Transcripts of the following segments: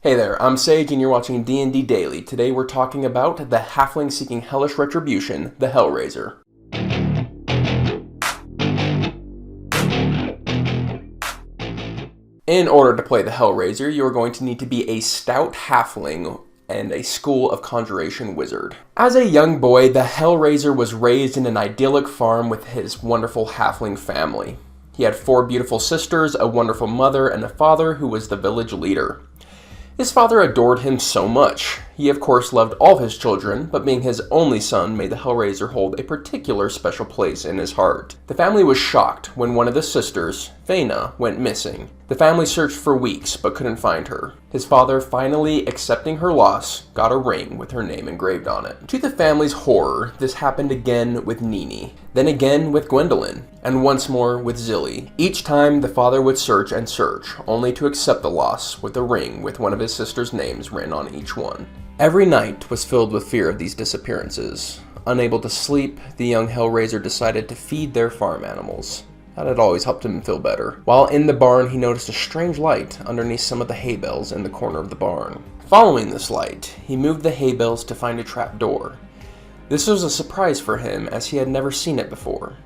Hey there, I'm Sage and you're watching D&D Daily. Today we're talking about the Halfling seeking hellish retribution, the Hellraiser. In order to play the Hellraiser, you are going to need to be a Stout Halfling and a School of Conjuration wizard. As a young boy, the Hellraiser was raised in an idyllic farm with his wonderful halfling family. He had 4 beautiful sisters, a wonderful mother, and a father who was the village leader. His father adored him so much. He of course loved all his children, but being his only son made the Hellraiser hold a particular special place in his heart. The family was shocked when one of the sisters, Faina, went missing. The family searched for weeks but couldn't find her. His father, finally accepting her loss, got a ring with her name engraved on it. To the family's horror, this happened again with Nini, then again with Gwendolyn, and once more with Zilly. Each time the father would search and search, only to accept the loss with a ring with one of his sister's names written on each one. Every night was filled with fear of these disappearances. Unable to sleep, the young Hellraiser decided to feed their farm animals. That had always helped him feel better. While in the barn, he noticed a strange light underneath some of the hay bales in the corner of the barn. Following this light, he moved the hay bales to find a trap door. This was a surprise for him, as he had never seen it before.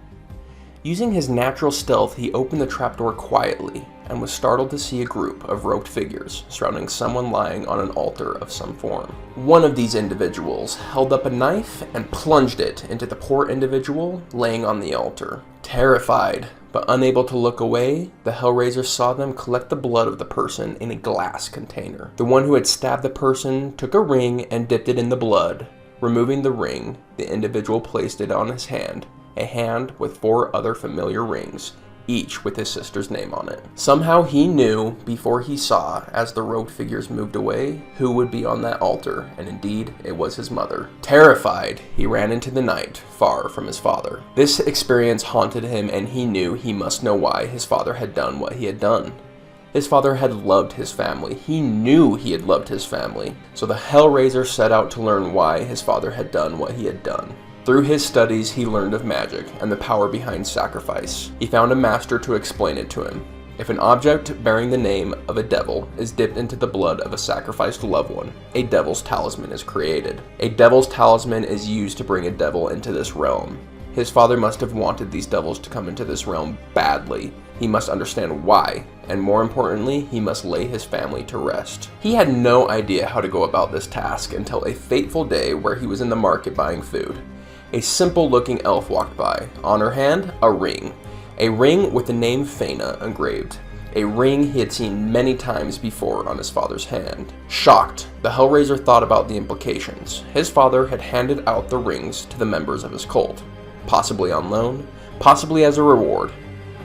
Using his natural stealth, he opened the trapdoor quietly, and was startled to see a group of robed figures surrounding someone lying on an altar of some form. One of these individuals held up a knife and plunged it into the poor individual laying on the altar. Terrified, but unable to look away, the Hellraiser saw them collect the blood of the person in a glass container. The one who had stabbed the person took a ring and dipped it in the blood. Removing the ring, the individual placed it on his hand, a hand with 4 other familiar rings, each with his sister's name on it. Somehow he knew, before he saw, as the robed figures moved away, who would be on that altar, and indeed, it was his mother. Terrified, he ran into the night, far from his father. This experience haunted him, and he knew he must know why his father had done what he had done. His father had loved his family. He knew he had loved his family. So the Hellraiser set out to learn why his father had done what he had done. Through his studies, he learned of magic and the power behind sacrifice. He found a master to explain it to him. If an object bearing the name of a devil is dipped into the blood of a sacrificed loved one, a devil's talisman is created. A devil's talisman is used to bring a devil into this realm. His father must have wanted these devils to come into this realm badly. He must understand why, and more importantly, he must lay his family to rest. He had no idea how to go about this task until a fateful day where he was in the market buying food. A simple-looking elf walked by. On her hand, a ring. A ring with the name Faina engraved. A ring he had seen many times before on his father's hand. Shocked, the Hellraiser thought about the implications. His father had handed out the rings to the members of his cult. Possibly on loan, possibly as a reward.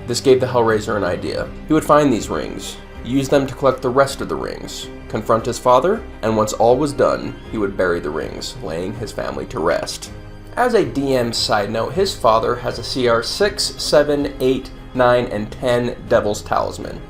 This gave the Hellraiser an idea. He would find these rings, use them to collect the rest of the rings, confront his father, and once all was done, he would bury the rings, laying his family to rest. As a DM side note, his father has a CR 6, 7, 8, 9, and 10 Devil's Talisman.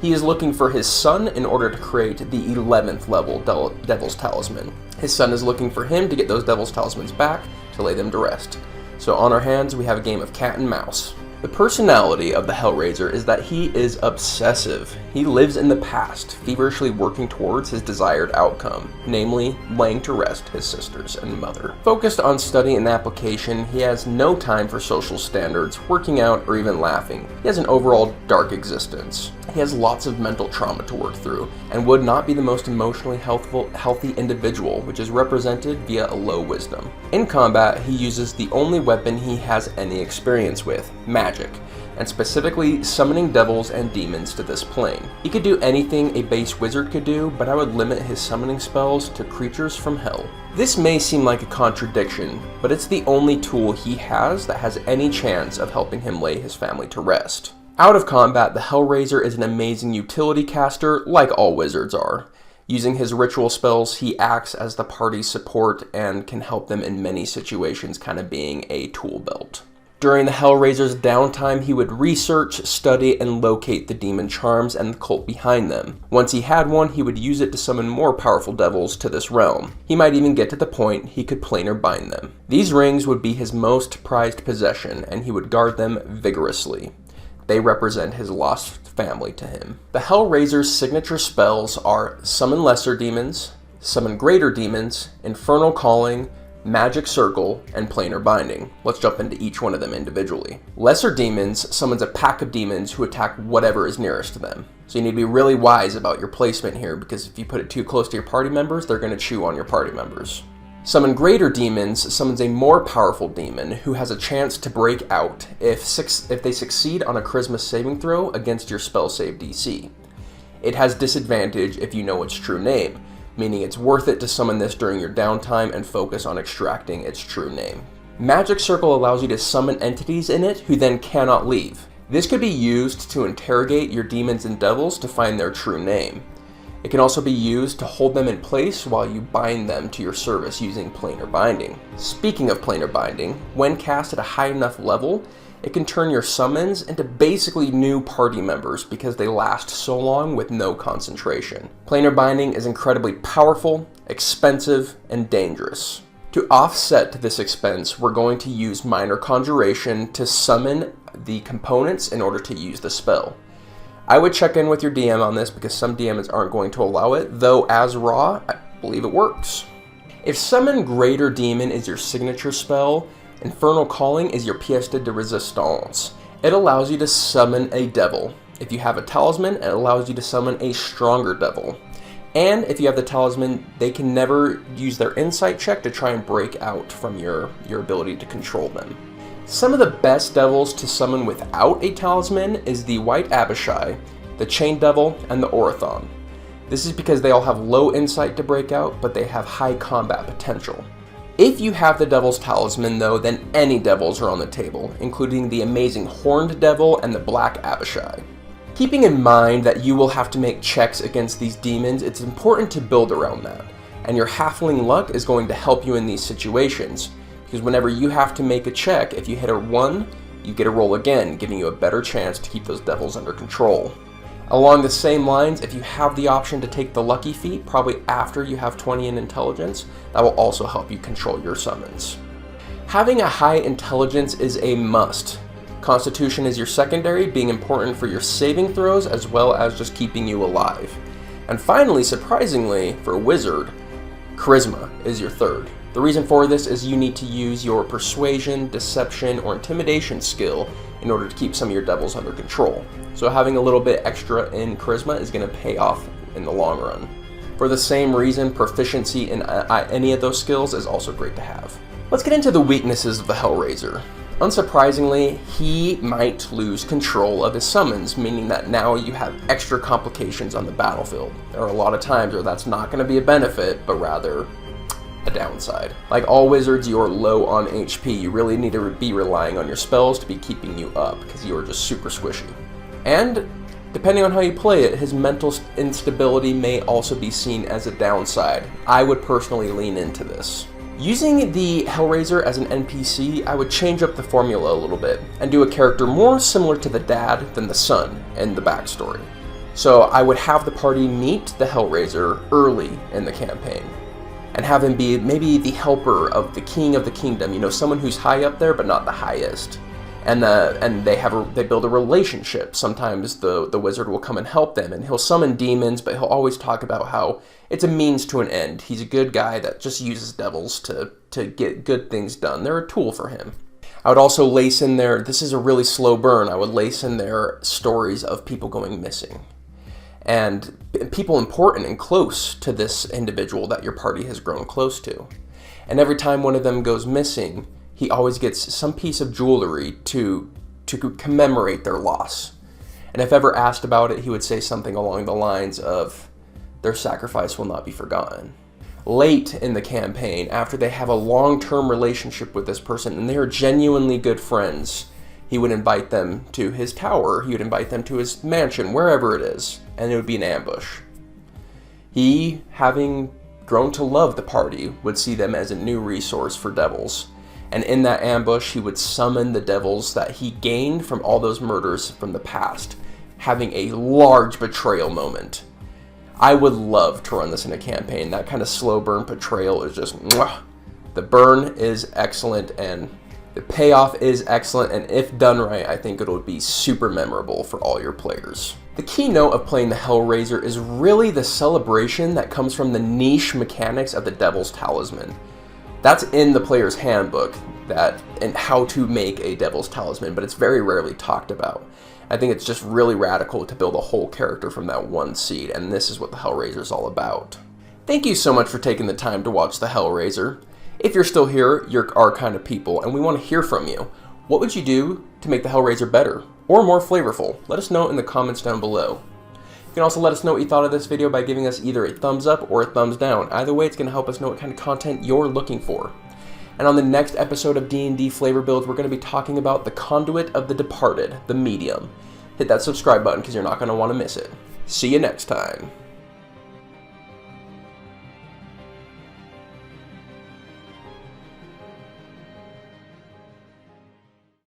He is looking for his son in order to create the 11th level Devil's Talisman. His son is looking for him to get those Devil's Talismans back to lay them to rest. So on our hands, we have a game of cat and mouse. The personality of the Hellraiser is that he is obsessive. He lives in the past, feverishly working towards his desired outcome, namely, laying to rest his sisters and mother. Focused on study and application, he has no time for social standards, working out, or even laughing. He has an overall dark existence. He has lots of mental trauma to work through, and would not be the most emotionally healthy individual, which is represented via a low wisdom. In combat, he uses the only weapon he has any experience with, magic, and specifically summoning devils and demons to this plane. He could do anything a base wizard could do, but I would limit his summoning spells to creatures from hell. This may seem like a contradiction, but it's the only tool he has that has any chance of helping him lay his family to rest. Out of combat, the Hellraiser is an amazing utility caster, like all wizards are. Using his ritual spells, he acts as the party's support and can help them in many situations, kind of being a tool belt. During the Hellraiser's downtime, he would research, study, and locate the demon charms and the cult behind them. Once he had one, he would use it to summon more powerful devils to this realm. He might even get to the point he could planar bind them. These rings would be his most prized possession, and he would guard them vigorously. They represent his lost family to him. The Hellraiser's signature spells are Summon Lesser Demons, Summon Greater Demons, Infernal Calling, Magic Circle, and Planar Binding. Let's jump into each one of them individually. Lesser Demons summons a pack of demons who attack whatever is nearest to them. So you need to be really wise about your placement here, because if you put it too close to your party members, they're going to chew on your party members. Summon Greater Demons summons a more powerful demon who has a chance to break out if they succeed on a Charisma saving throw against your spell save DC. It has disadvantage if you know its true name, meaning it's worth it to summon this during your downtime and focus on extracting its true name. Magic Circle allows you to summon entities in it who then cannot leave. This could be used to interrogate your demons and devils to find their true name. It can also be used to hold them in place while you bind them to your service using Planar Binding. Speaking of Planar Binding, when cast at a high enough level, it can turn your summons into basically new party members because they last so long with no concentration. Planar Binding is incredibly powerful, expensive, and dangerous. To offset this expense, we're going to use Minor Conjuration to summon the components in order to use the spell. I would check in with your DM on this because some DMs aren't going to allow it, though as raw, I believe it works. If Summon Greater Demon is your signature spell, Infernal Calling is your pièce de résistance. It allows you to summon a devil. If you have a talisman, it allows you to summon a stronger devil. And if you have the talisman, they can never use their insight check to try and break out from your ability to control them. Some of the best devils to summon without a talisman is the White Abishai, the Chain Devil, and the Orathon. This is because they all have low insight to break out, but they have high combat potential. If you have the Devil's Talisman though, then any devils are on the table, including the amazing Horned Devil and the Black Abishai. Keeping in mind that you will have to make checks against these demons, it's important to build around that, and your Halfling luck is going to help you in these situations. Because whenever you have to make a check, if you hit a 1, you get a roll again, giving you a better chance to keep those devils under control. Along the same lines, if you have the option to take the lucky feat, probably after you have 20 in intelligence, that will also help you control your summons. Having a high intelligence is a must. Constitution is your secondary, being important for your saving throws as well as just keeping you alive. And finally, surprisingly, for a wizard, Charisma is your third. The reason for this is you need to use your persuasion, deception, or intimidation skill in order to keep some of your devils under control. So having a little bit extra in charisma is going to pay off in the long run. For the same reason, proficiency in any of those skills is also great to have. Let's get into the weaknesses of the Hellraiser. Unsurprisingly, he might lose control of his summons, meaning that now you have extra complications on the battlefield. There are a lot of times where that's not going to be a benefit, but rather a downside. Like all wizards, you're low on HP. You really need to be relying on your spells to be keeping you up, because you are just super squishy. And depending on how you play it, his mental instability may also be seen as a downside. I would personally lean into this. Using the Hellraiser as an NPC, I would change up the formula a little bit and do a character more similar to the dad than the son in the backstory. So I would have the party meet the Hellraiser early in the campaign and have him be maybe the helper of the king of the kingdom, you know, someone who's high up there but not the highest. And they build a relationship. Sometimes the wizard will come and help them, and he'll summon demons, but he'll always talk about how it's a means to an end. He's a good guy that just uses devils to get good things done. They're a tool for him. I would also lace in there, this is a really slow burn, I would lace in there stories of people going missing. And people important and close to this individual that your party has grown close to. And every time one of them goes missing, he always gets some piece of jewelry to commemorate their loss. And if ever asked about it, he would say something along the lines of, their sacrifice will not be forgotten. Late in the campaign, after they have a long-term relationship with this person and they are genuinely good friends, he would invite them to his tower, he would invite them to his mansion, wherever it is, and it would be an ambush. He, having grown to love the party, would see them as a new resource for devils. And in that ambush, he would summon the devils that he gained from all those murders from the past, having a large betrayal moment. I would love to run this in a campaign. That kind of slow burn betrayal is just, mwah. The burn is excellent, and The payoff is excellent, and if done right, I think it'll be super memorable for all your players. The keynote of playing the Hellraiser is really the celebration that comes from the niche mechanics of the Devil's Talisman. That's in the player's handbook, and how to make a Devil's Talisman, but it's very rarely talked about. I think it's just really radical to build a whole character from that one seed, and this is what the Hellraiser is all about. Thank you so much for taking the time to watch the Hellraiser. If you're still here, you're our kind of people, and we want to hear from you. What would you do to make the Hellraiser better, or more flavorful? Let us know in the comments down below. You can also let us know what you thought of this video by giving us either a thumbs up or a thumbs down. Either way, it's going to help us know what kind of content you're looking for. And on the next episode of D&D Flavor Builds, we're going to be talking about the Conduit of the Departed, the Medium. Hit that subscribe button because you're not going to want to miss it. See you next time.